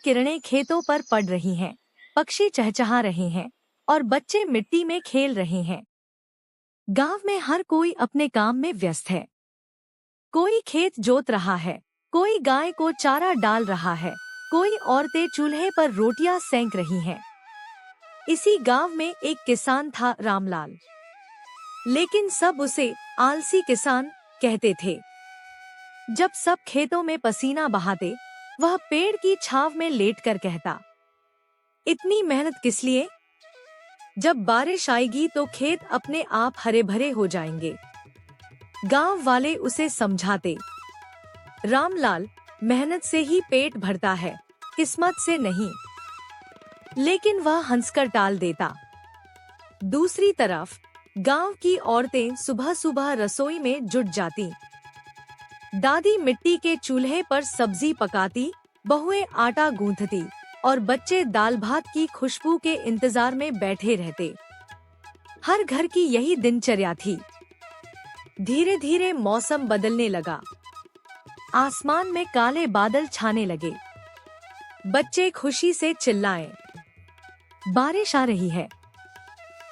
किरणें खेतों पर पड़ रही हैं, पक्षी चहचहा रहे हैं और बच्चे मिट्टी में खेल रहे हैं। गांव में हर कोई अपने काम में व्यस्त है। कोई खेत जोत रहा है, कोई गाय को चारा डाल रहा है, कोई औरतें चूल्हे पर रोटियां सेंक रही हैं। इसी गांव में एक किसान था, रामलाल। लेकिन सब उसे आलसी किसान कहते थे। जब सब खेतों में पसीना बहाते, वह पेड़ की छांव में लेटकर कहता, इतनी मेहनत किस लिए? जब बारिश आएगी तो खेत अपने आप हरे भरे हो जाएंगे। गांव वाले उसे समझाते, रामलाल, मेहनत से ही पेट भरता है, किस्मत से नहीं। लेकिन वह हंसकर टाल देता। दूसरी तरफ गांव की औरतें सुबह सुबह रसोई में जुट जाती। दादी मिट्टी के चूल्हे पर सब्जी पकाती, बहुएं आटा गूंथती और बच्चे दाल भात की खुशबू के इंतजार में बैठे रहते। हर घर की यही दिनचर्या थी। धीरे धीरे मौसम बदलने लगा। आसमान में काले बादल छाने लगे। बच्चे खुशी से चिल्लाए, बारिश आ रही है,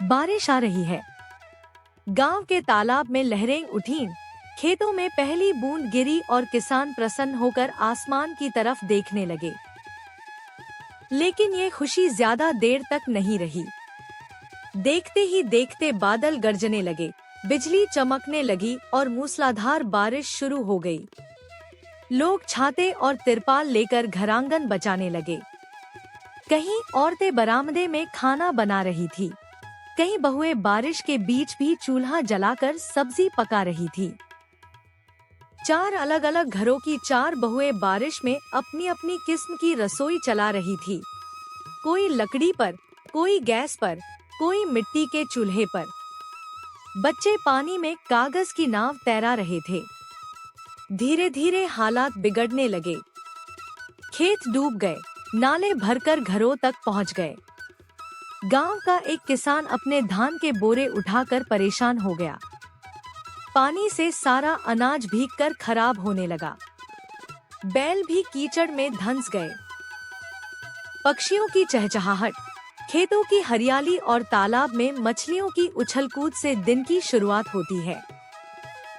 बारिश आ रही है। गांव के तालाब में लहरें उठीं, खेतों में पहली बूंद गिरी और किसान प्रसन्न होकर आसमान की तरफ देखने लगे। लेकिन ये खुशी ज्यादा देर तक नहीं रही। देखते ही देखते बादल गरजने लगे, बिजली चमकने लगी और मूसलाधार बारिश शुरू हो गई। लोग छाते और तिरपाल लेकर घरांगन बचाने लगे। कहीं औरतें बरामदे में खाना बना रही थी, कहीं बहुएं बारिश के बीच भी चूल्हा जलाकर सब्जी पका रही थी। 4 अलग अलग घरों की 4 बहुएं बारिश में अपनी अपनी किस्म की रसोई चला रही थी। कोई लकड़ी पर, कोई गैस पर, कोई मिट्टी के चूल्हे पर। बच्चे पानी में कागज की नाव तैरा रहे थे। धीरे धीरे हालात बिगड़ने लगे। खेत डूब गए, नाले भरकर घरों तक पहुंच गए। गांव का एक किसान अपने धान के बोरे उठाकर परेशान हो गया। पानी से सारा अनाज भीगकर खराब होने लगा। बैल भी कीचड़ में धंस गए। पक्षियों की चहचहाहट, खेतों की हरियाली और तालाब में मछलियों की उछलकूद से दिन की शुरुआत होती है।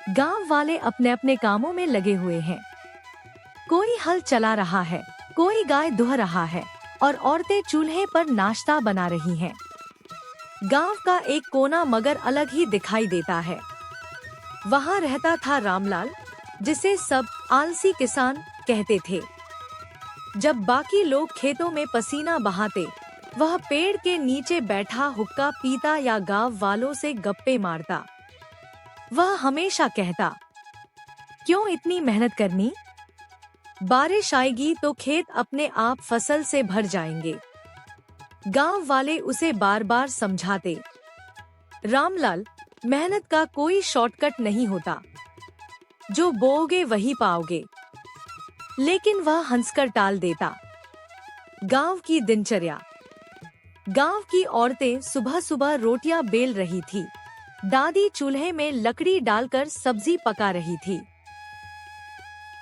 गांव वाले अपने अपने कामों में लगे हुए हैं। कोई हल चला रहा है, कोई गाय दुह रहा है और औरतें चूल्हे पर नाश्ता बना रही हैं। गांव का एक कोना मगर अलग ही दिखाई देता है। वहां रहता था रामलाल, जिसे सब आलसी किसान कहते थे। जब बाकी लोग खेतों में पसीना बहाते, वह पेड़ के नीचे बैठा हुक्का पीता या गांव वालों से गप्पे मारता। वह हमेशा कहता, क्यों इतनी मेहनत करनी? बारिश आएगी तो खेत अपने आप फसल से भर जाएंगे। गांव वाले उसे बार बार समझाते, रामलाल, मेहनत का कोई शॉर्टकट नहीं होता, जो बोओगे वही पाओगे। लेकिन वह हंसकर टाल देता। गांव की दिनचर्या। गांव की औरतें सुबह सुबह रोटियां बेल रही थी। दादी चूल्हे में लकड़ी डालकर सब्जी पका रही थी।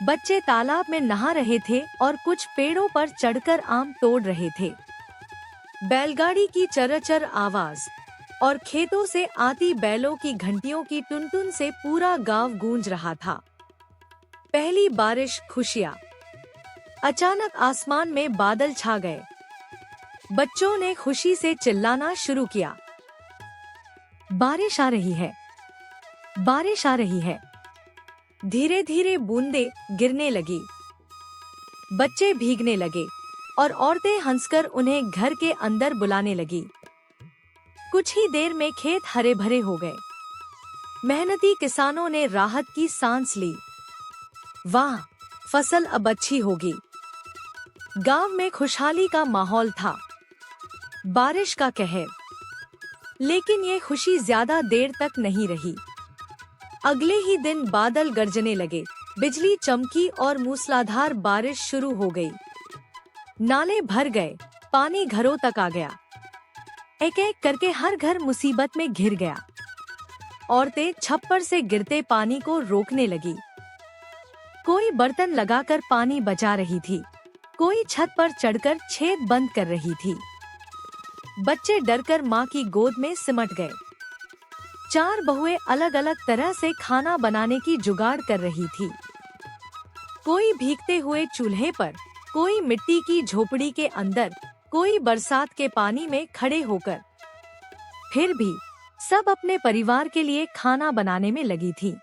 बच्चे तालाब में नहा रहे थे और कुछ पेड़ों पर चढ़कर आम तोड़ रहे थे। बैलगाड़ी की चरचर आवाज और खेतों से आती बैलों की घंटियों की टुनटुन से पूरा गांव गूंज रहा था। पहली बारिश, खुशियां। अचानक आसमान में बादल छा गए। बच्चों ने खुशी से चिल्लाना शुरू किया, बारिश आ रही है, बारिश आ रही है। धीरे धीरे बूंदें गिरने लगी। बच्चे भीगने लगे और औरतें हंसकर उन्हें घर के अंदर बुलाने लगी। कुछ ही देर में खेत हरे भरे हो गए। मेहनती किसानों ने राहत की सांस ली। वाह, फसल अब अच्छी होगी। गांव में खुशहाली का माहौल था। बारिश का कहर। लेकिन ये खुशी ज्यादा देर तक नहीं रही। अगले ही दिन बादल गरजने लगे, बिजली चमकी और मूसलाधार बारिश शुरू हो गई। नाले भर गए, पानी घरों तक आ गया। एक एक करके हर घर मुसीबत में घिर गया। औरतें छप्पर से गिरते पानी को रोकने लगी। कोई बर्तन लगाकर पानी बचा रही थी, कोई छत पर चढ़कर छेद बंद कर रही थी। बच्चे डरकर माँ की गोद में सिमट गए। 4 बहुएं अलग अलग तरह से खाना बनाने की जुगाड़ कर रही थी। कोई भीगते हुए चूल्हे पर, कोई मिट्टी की झोपड़ी के अंदर, कोई बरसात के पानी में खड़े होकर। फिर भी सब अपने परिवार के लिए खाना बनाने में लगी थी।